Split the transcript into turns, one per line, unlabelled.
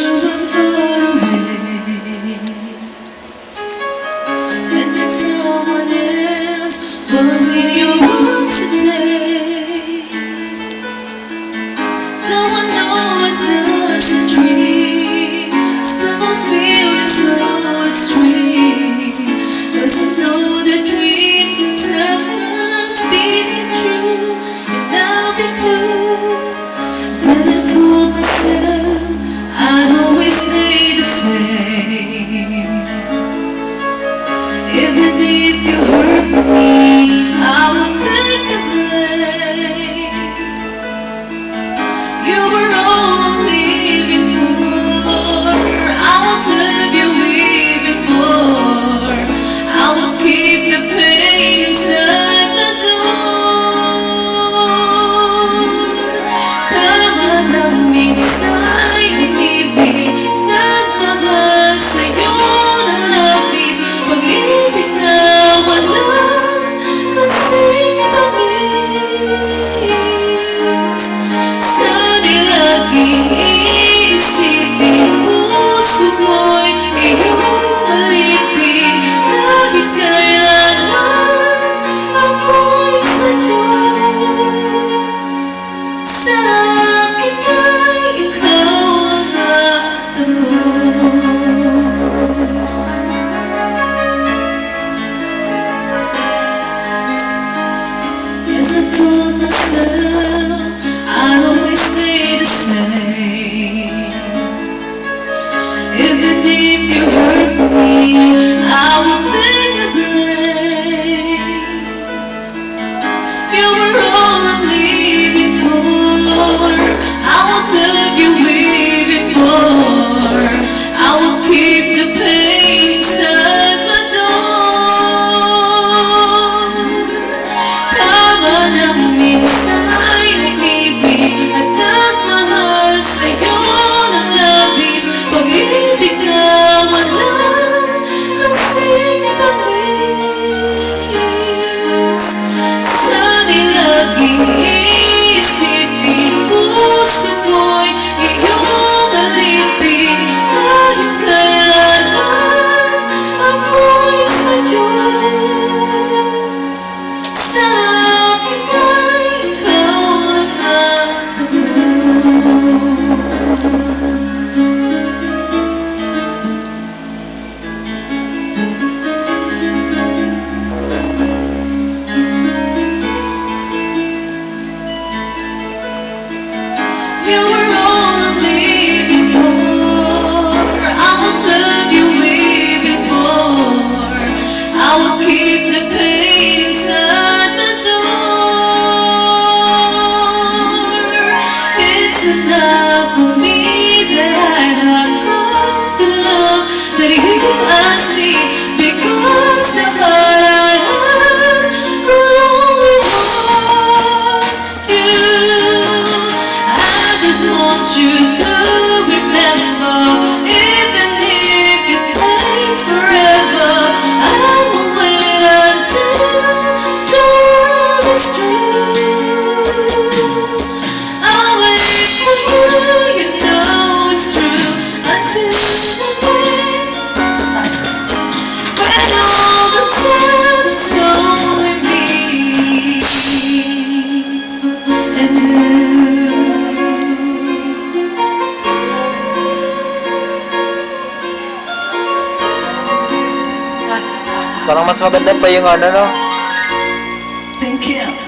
you were far away, and that someone else was in your arms today. Don't I know it's just a dream? Still I feel it's so extreme, 'cause I know that dreams will sometimes be so true. And I'll be blue. Then I told myself I'd always stay the same. Even if you hurt me, I will take the blame. You were all I'm living for. I will love you even more. I will keep the pain inside my door. Come on, love me, decide ibig. Nagmamahal sa'yo na labis. Pag-ibig na walang kasing tamis. Sana'y laging iisipin, puso mo'y iyong alipin. Lagi kailanman ako'y sa'yo. Sa akin ay ikaw ang natamo. Yes, I told myself I'd always stay the same. Even if you hurt me, I will take the blame. You were all I'm living for. I will love you even more. I will keep the pain inside my door. Come on, love me, decide ibig. At nagmamahal sa'yo ng labis. Pag-ibig na walang kasing tamis. Sana'y laging iisipin, puso mo'y iyong alipin. Kahit kailanman ako'y sa'yo. Sa akin ay ikaw ang natamo. You were all I'm living for. I will love you even more. I will keep the pain inside my door. It's enough for me that I have come to love, that you I see, because the heart I have will always love you. I just want you to remember, even if it takes forever, I will wait until the world is through. I'll wait for you, you know it's true, until the day when all the time is only me and you.
Parang mas maganda pa yung ano, no?
Thank you.